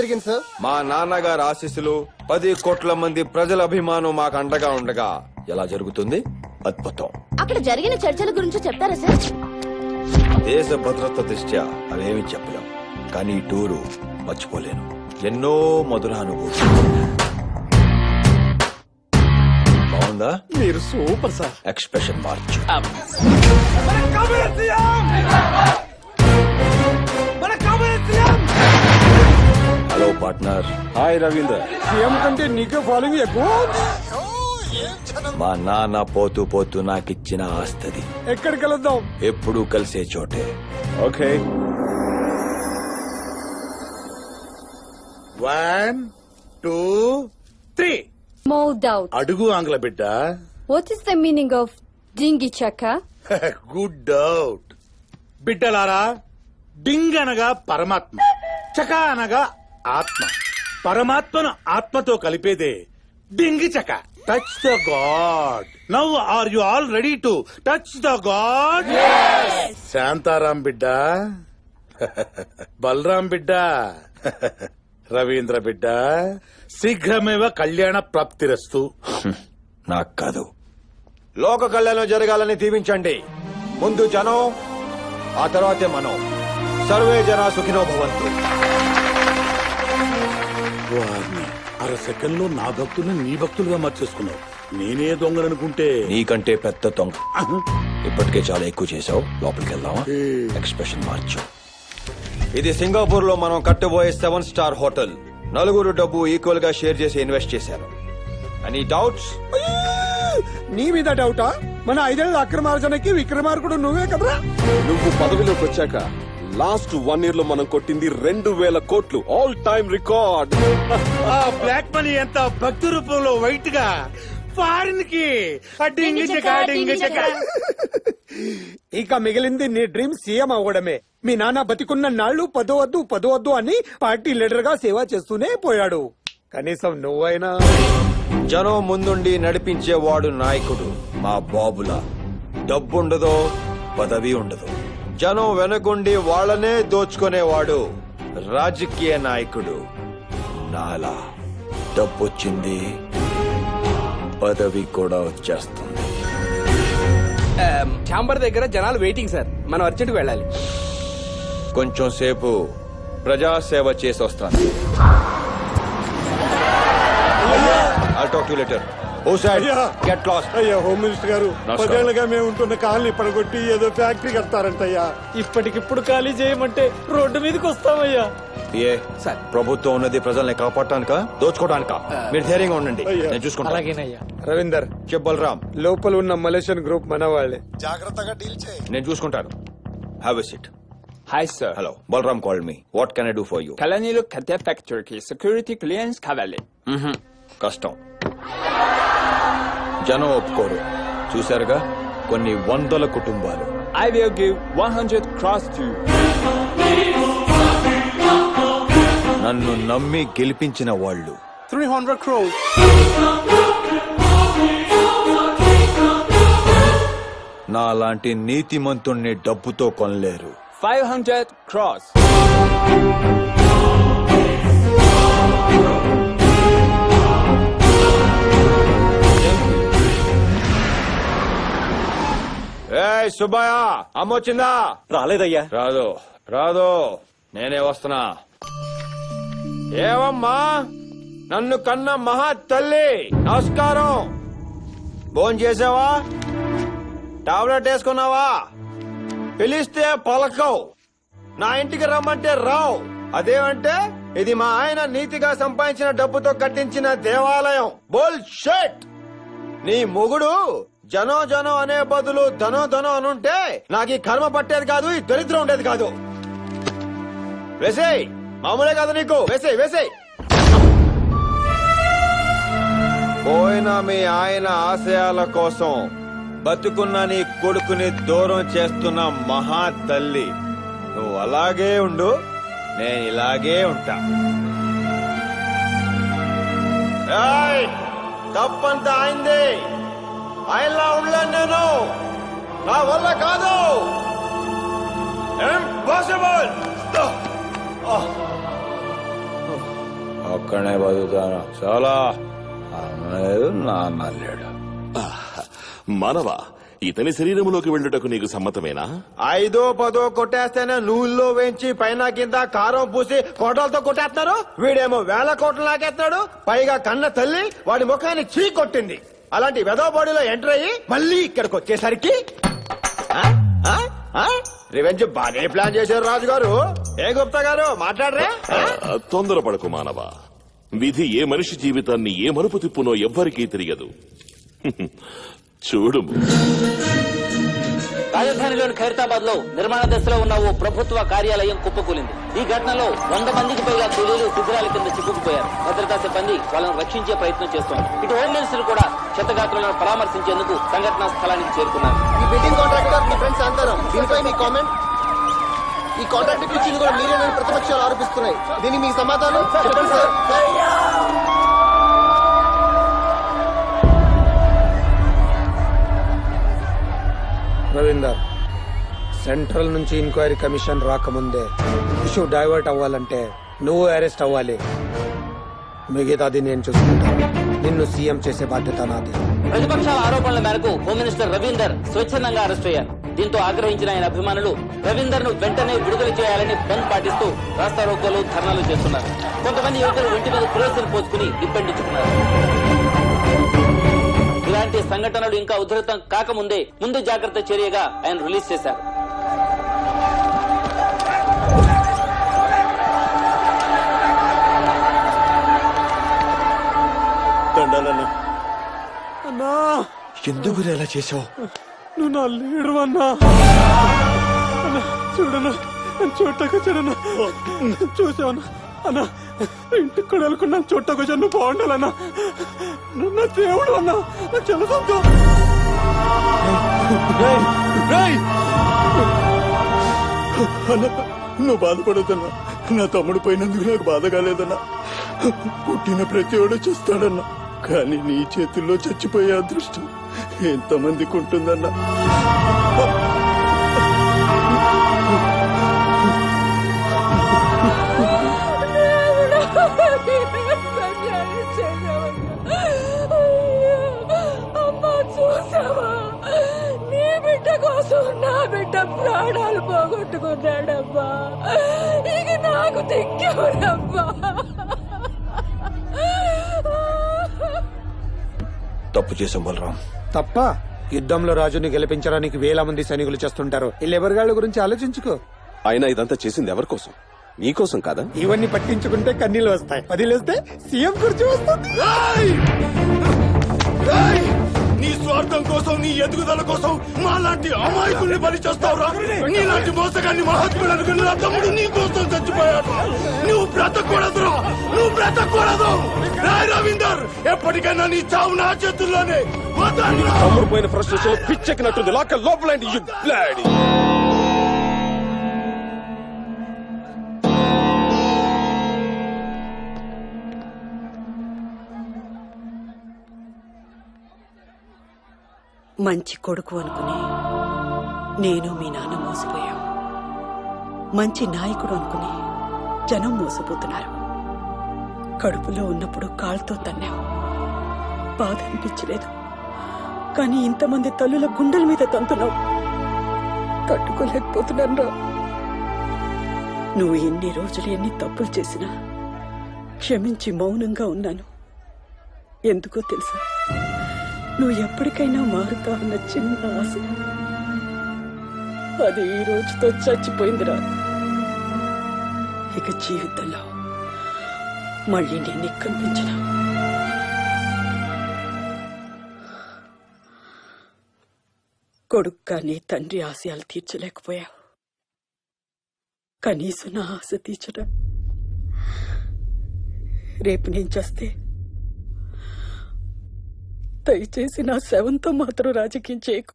జరిగింది సార్? మా నాన్నగారు ఆశీస్సులు 10 కోట్ల మంది ప్రజల అభిమానం మాకు అండగా ఉండగా ఎలా జరుగుతుంది? అద్భుతం. అక్కడ జరిగిన చర్చల గురించి చెప్తారా సార్? దేశ భద్రత దృష్ట్యా అవేమి చెప్పలేం, కానీ ఈ టూరు మర్చిపోలేను. ఎన్నో మధుర అనుభూతి. బాగుందా? మీరు సూపర్ సార్. ఎక్స్ప్రెషన్ మార్చు. Hello partner. Hi Ravinder. CM కంటే నీకే ఫాలోయింగ్ ఎక్కువ. మా నాన్న పోతూ పోతూ నాకిచ్చిన ఆస్తది. ఎక్కడికి వెళ్దాం? ఎప్పుడూ కలిసే చోటే. ఓకే. 1 2 3. More doubt. అడుగు ఆంగ్ల బిడ్డ. What is the meaning of dingy chaka? Good doubt. బిడ్డలారా, డింగ్ అనగా పరమాత్మ, చక అనగా ఆత్మ. పరమాత్మను ఆత్మతో కలిపేదే డింగి చక. Touch the god. Now are you all ready to touch the god? Shantaram బిడ్డ, బలరాం బిడ్డ, రవీంద్ర బిడ్డ, శీఘ్రమేవ కళ్యాణ ప్రాప్తిరస్తు. నాకు కాదు, లోక కళ్యాణం జరగాలని దీవించండి. ముందు జనం, ఆ తర్వాతే మనం. సర్వే జన సుఖినో భవంతు. అర సెకండ్ లో నా భక్తుల్ని నీ భక్తులుగా మార్చేసుకున్నావు. నేనే దొంగననుకుంటే. నీకంటే పెద్ద దొంగ. ఇప్పటికే చాలా ఎక్కువ చేసావు. లోపలికి వెళ్దామా? ఎక్స్ప్రెషన్ మార్చు. ఇది సింగపూర్ లో మనం కట్టబోయే 7 స్టార్ హోటల్. నలుగురు డబ్బు ఈక్వల్ గా షేర్ చేసి ఇన్వెస్ట్ చేశారు. Any doubts? నీ మీద డౌటా? మన 5 ఏళ్ల అక్రమార్జనకి విక్రమార్కుడు నువ్వే కదరా. నువ్వు పదవిలోకి వచ్చాక లాస్ట్ 1 year లో మనం కొట్టింది 2000 కోట్లు. All time record. ఆ బ్లాక్ మనీ ఎంత భక్తి రూపంలో వైట్ గా ఫారిన్ కి. ఇక మిగిలింది నీ డ్రీమ్ సీఎం అవ్వడమే. మీ నాన్న బతికున్న నాళ్లు పదవద్దు అని పార్టీ లీడర్ గా సేవ చేస్తూనే పోయాడు. కనీసం నువ్వైనా. జనం ముందుండి నడిపించేవాడు నాయకుడు. మా బాబులా డబ్బుండదో పదవి ఉండదు. జనం వెనకుండి వాళ్ళనే దోచుకునేవాడు రాజకీయ నాయకుడు. నాలా డబ్బొచ్చింది, పదవి కూడా వచ్చేస్తుంది. ఛాంబర్ దగ్గర జనాలు వెయిటింగ్ సార్. మనం అర్జెంట్ వెళ్ళాలి. కొంచెం సేపు ప్రజాసేవ చేసి వస్తాను. I'll talk to you later. Get lost. అయ్యా హోమ్ మినిస్టర్ గారు, నమస్కారం. 10 ఏళ్లుగా మేము ఉంటున్న కాలనీ పడగొట్టి ఏదో ఫ్యాక్టరీ కడతారంటయ్యా. ఇప్పటికిప్పుడు ఖాళీ చేయమంటే రోడ్డు మీదకి వస్తామయ్యా. ఏ ప్రభుత్వం ఉన్నది ప్రజల్ని కాపాడటానిక, దోచుకోవడానిక? మీరు ధైర్యంగా ఉండండి, నేను చూసుకుంటా. రవీందర్, బలరాం, లోపల ఉన్న మలేషియన్ గ్రూప్ మన వాళ్ళే. జాగ్రత్తగా డీల్ చేయి. నేను చూసుకుంటాను. Have a SIT. Hi sir. Hello, Balram called me. What can I do for you? Kalanilo Kate Factory ki security clearance కావాలి. కష్టం. జనం ఒప్పుకోరు. చూశారుగా, కొన్ని 100 కుటుంబాలు. I will give 100 crores to you. నన్ను నమ్మి గెలిపించిన వాళ్ళు 300 crores. నాలాంటి నీతిమంతుణ్ణి డబ్బుతో కొనలేరు. 500 crores. ఏయ్ సుబ్బయ్య, అమ్మొచ్చిందా? రాలేదయ్యా. రాదు, నేనే వస్తున్నా. ఏవమ్మా, నన్ను కన్న మహా తల్లి, నమస్కారం. భోజనం చేసావా? టాబ్లెట్ వేసుకున్నావా? పిలిస్తే పలకవు, నా ఇంటికి రమ్మంటే రావు. అదేమంటే ఇది మా ఆయన నీతిగా సంపాదించిన డబ్బుతో కట్టించిన దేవాలయం. బుల్షిట్. నీ మొగుడు జనం అనే బదులు ధనం అనుంటే నాకు ఈ కర్మ పట్టేది కాదు, ఈ దరిద్రం ఉండేది కాదు. వేసేయ్, మామూలే కాదు నీకు. వేసేయ్. పోయిన మీ ఆయన ఆశయాల కోసం బతుకున్న నీ కొడుకుని దూరం చేస్తున్న మహా తల్లి. నువ్వు అలాగే ఉండు, నేను ఇలాగే ఉంటా. తప్పంతా అయింది. ఆయనలా ఉండలేను నేను, నా వల్ల కాదు. ఇంపాసిబుల్. ఒక్కనే బతుకుతాను చాలా అన్నలేదు నాన్న లేడు. మానవ, ఇతని శరీరంలోకి వెళ్ళుటకు నీకు సమ్మతమేనా? 5, 10 కొట్టేస్తేనే నూనెలో వేయించి పైన కింద కారం పూసి కోటలతో కొట్టేస్తున్నారు. వీడేమో 1000 కోట్లు లాగేస్తున్నాడు. పైగా కన్న తల్లి వాడి ముఖాన్ని చీ కొట్టింది. అలాంటి వెధవ బాడీలో ఎంటర్ అయ్యి మళ్ళీ ఇక్కడికి వచ్చేసరికి రివెంజ్ బాగానే ప్లాన్ చేశారు రాజుగారు. ఏ గుప్తా గారు మాట్లాడరే? తొందరపడకు మానవ. విధి ఏ మనిషి జీవితాన్ని ఏ మలుపు తిప్పునో ఎవ్వరికీ తెలియదు. చూడు, రాజధానిలోని ఖైరతాబాద్ లో నిర్మాణ దశలో ఉన్న ఓ ప్రభుత్వ కార్యాలయం కుప్పకూలింది. ఈ ఘటనలో 100 మందికి పైగా కూలీలు శిథిరాల కింద చిక్కుకుపోయారు. భద్రతా సిబ్బంది వాళ్ళను రక్షించే ప్రయత్నం చేస్తున్నారు. ఇటు హోమ్ మినిస్టర్ కూడా క్షతగాత్రులను పరామర్శించేందుకు సంఘటనా స్థలానికి చేరుకున్నారు. ఈ బిల్డింగ్ కాంట్రాక్టర్ మీ ఫ్రెండ్స్ అందరూ దీనిపై మీ కామెంట్. ఈ కాంట్రాక్ట్ ఇచ్చింది కూడా మీరేనని ప్రతిపక్షాలు ఆరోపిస్తున్నాయి. దీనికి మీ సమాధానం చెప్పండి సార్. రవీందర్, సెంట్రల్ నుంచి ఎంక్వైరీ కమిషన్ రాకముందే ఇష్యూ డైవర్ట్ అవ్వాలంటే నువ్వు అరెస్ట్ అవ్వాలి. మిగతాది నేను చూసుకుంటాను. నిన్ను సీఎం చేసే బాధ్యత నాది. ప్రతిపక్షాల ఆరోపణల మేరకు హోమ్ మినిస్టర్ రవీందర్ స్వచ్ఛందంగా అరెస్ట్ అయ్యారు. దీంతో ఆగ్రహించిన ఆయన అభిమానులు రవీందర్ ను వెంటనే విడుదల చేయాలని బంద్ పాటిస్తూ రాస్తారోకోలు, ధర్నాలు చేస్తున్నారు. కొంతమంది యువకులు ఒంటి మీద కిరోసిన్ పోసుకుని ఇబ్బందించుకున్నారు. ఇలాంటి సంఘటనలు ఇంకా ఉధృతం కాకముందే ముందు జాగ్రత్త చర్యగా ఆయన రిలీజ్ చేశారు. అన్నా, ఎందుకు ఇలా చేసావు? నువ్వు నా లీడర్ అన్నా. చూడన్నా, చూడకొచ్చాడన్నా. చూసావన్నా అన్నా, ఇంటికి కూడా వెళ్ళకుండా చూడకొచ్చాను. నువ్వు బాగుండాలన్నా. నా దేవుడు అన్నా, చాలా సంతోషం. నువ్వు బాధపడదన్నా. నా తమ్ముడు పోయినందుకు నాకు బాధ కాలేదన్నా. పుట్టిన ప్రతి వాడు చూస్తాడన్నా. కానీ నీ చేతుల్లో చచ్చిపోయే అదృష్టం ఎంతమందికి ఉంటుందన్నా. అమ్మా, చూసావా? నీ బిడ్డ కోసం నా బిడ్డ ప్రాణాలు పోగొట్టుకున్నాడమ్మా. ఇక నాకు దిక్కెవరమ్మా? తప్పు చేసాం బలరాం. తప్ప యుద్ధంలో రాజుని గెలిపించడానికి 1000 మంది సైనికులు చేస్తుంటారు. ఈ లెబర్గాళ్ల గురించి ఆలోచించుకో. అయినా ఇదంతా చేసింది ఎవరి కోసం? నీకోసం కాదా? ఇవన్నీ పట్టించుకుంటే కన్నీళ్ళు వస్తాయి. పదిలేస్తే సీఎం కుర్చీ వస్తుంది. నీ స్వార్థం కోసం, నీ ఎదుగుదల కోసం మాలాంటి అమాయకుల్ని బలి చేస్తావురా? నీలాంటి మోసగాన్ని మహాత్ముడు అనుకుని నా తమ్ముడు నీ కోసం చచ్చిపోయాడు. నువ్వు బ్రతకూడదురా, నువ్వు బ్రతకూడదు. రాయ్ రవీందర్, ఎప్పటికైనా నీ చావు నా చేతుల్లోనే. తమ్ముడు పోయిన ఫ్రస్ట్రేషన్ పిచ్చెక్కినట్టుంది. లోపలండి యు బ్లడీ. మంచి కొడుకు అనుకుని నేను మీ నాన్న మోసపోయాం. మంచి నాయకుడు అనుకుని జనం మోసపోతున్నారు. కడుపులో ఉన్నప్పుడు కాళ్ళతో తన్నావు, బాధ అనిపించలేదు. కానీ ఇంతమంది తల్లుల గుండెల మీద తంతున్నావు. తట్టుకోలేకపోతున్నాను రా. నువ్వు ఎన్ని రోజులు ఎన్ని తప్పులు చేసినా క్షమించి మౌనంగా ఉన్నాను. ఎందుకో తెలుసా? నువ్వు ఎప్పటికైనా మారుతావన్న చిన్న ఆశ, అది ఈ రోజుతో చచ్చిపోయిందిరా. ఇక జీవితంలో మళ్ళీ నేను కనిపించిన కొడుకు కానీ తండ్రి ఆశయాలు తీర్చలేకపోయావు. కనీసం నా ఆశ తీర్చరా. రేపు నేను చేస్తే దయచేసి నా శవంతో మాత్రం రాజకీయం చేయకు.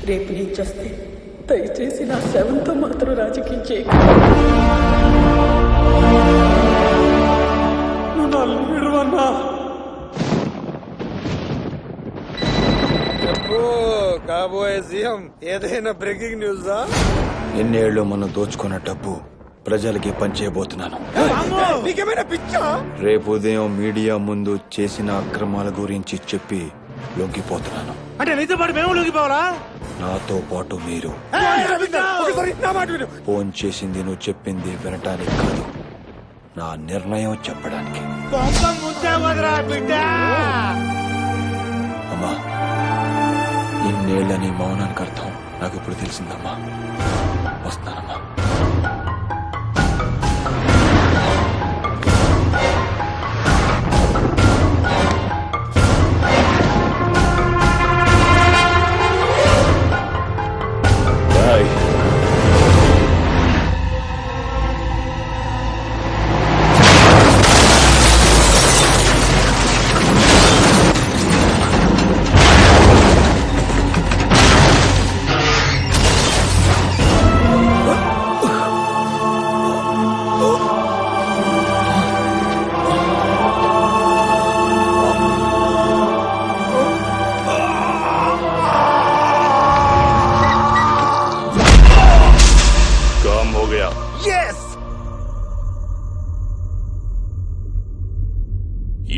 రేపు నేను చేస్తే దయచేసి నా శవంతో మాత్రం రాజకీయం చేయ. నువ్వు నా లీడరు అన్నా. కాబోయే సీఎం ఏదైనా బ్రేకింగ్ న్యూసా? ఎన్నేళ్లు మనం దోచుకున్న డబ్బు ప్రజలకి పంచేయబోతున్నాను. నీకేమైనా పిచ్చా? రేపు ఉదయం మీడియా ముందు చేసిన అక్రమాల గురించి చెప్పి లొంగిపోతున్నాను. అంటే నీతో పాటు మేము లొంగిపోవాలా? నాతో పాటు మీరు. ఫోన్ చేసింది నువ్వు చెప్పింది వినటానికి కాదు, నా నిర్ణయం చెప్పడానికి. అమ్మా, ఇన్నేళ్లని మౌనానికి అర్థం నాకు ఇప్పుడు తెలిసిందమ్మా. వస్తానమ్మా.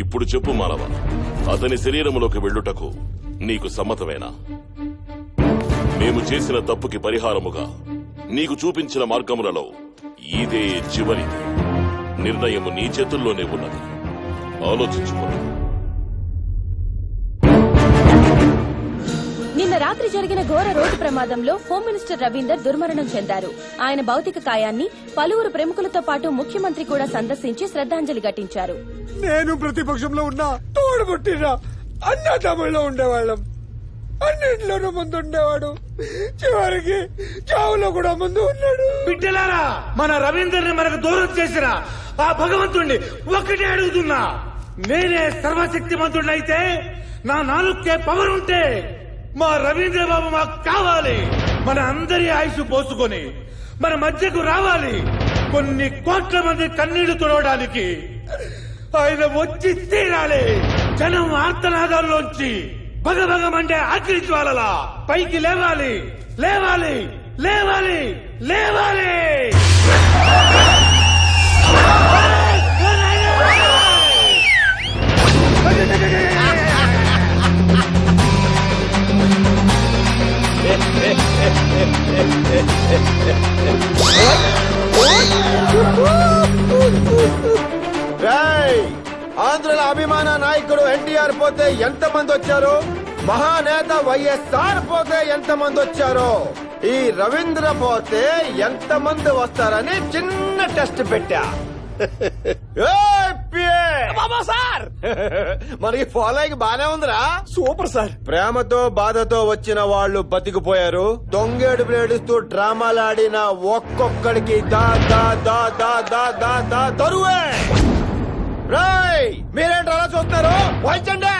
ఇప్పుడు చెప్పు మానవ, అతని శరీరములోకి వెళ్ళుటకు నీకు సమ్మతమేనా? మేము చేసిన తప్పుకి పరిహారముగా నీకు చూపించిన మార్గములలో ఇదే చివరిది. నిర్ణయము నీ చేతుల్లోనే ఉన్నది, ఆలోచించుకోండి. నిన్న రాత్రి జరిగిన ఘోర రోడ్డు ప్రమాదంలో హోమ్ మినిస్టర్ రవీందర్ దుర్మరణం చెందారు. ఆయన భౌతిక కాయాన్ని పలువురు ప్రముఖులతో పాటు ముఖ్యమంత్రి కూడా సందర్శించి శ్రద్ధాంజలి ఘటించారు. నేను ప్రతిపక్షంలో ఉన్నా, తోడు పుట్టినా, అన్నదమ్ముల్లో ఉండేవాళ్ళం. అన్నింటిలోనూ ముందు ఉండేవాడు. చివరికి చావులో కూడా ముందు ఉన్నాడు. బిడ్డలారా, మన రవీందర్ని మనకు దూరం చేసిన ఆ భగవంతుణ్ణి ఒక్కటే అడుగుతున్నా. నేనే సర్వశక్తిమంతుడినైతే, నా నాలుకే పవర్ ఉంటే మా రవీంద్ర బాబు మాకు కావాలి. మన అందరి ఆయుష్ పోసుకొని మన మధ్యకు రావాలి. కొన్ని కోట్ల మంది కన్నీళ్లు తుడవడానికి ఆయన వచ్చి తీరాలి. జనం ఆర్తనాదాల్లోంచి భగభగమంటే అగ్ని జ్వాలలా పైకి లేవాలి, లేవాలి, లేవాలి, లేవాలి. ఆంధ్రుల అభిమాన నాయకుడు ఎన్టీఆర్ పోతే ఎంతమంది వచ్చారు? మహానేత వైఎస్ఆర్ పోతే ఎంతమంది వచ్చారో, ఈ రవీంద్ర పోతే ఎంతమంది వస్తారని చిన్న టెస్ట్ పెట్టా. సార్, మనకి ఫాలోయింగ్ బానే ఉందిరా. Super sir. ప్రేమతో బాధతో వచ్చిన వాళ్ళు బతికిపోయారు. దొంగేడు బ్లేడుస్తూ డ్రామాలాడిన ఒక్కొక్కడికి దా దా దా దా దా దా దా తరువే. మీరేంటి అలా చూస్తారు? వాయించండి.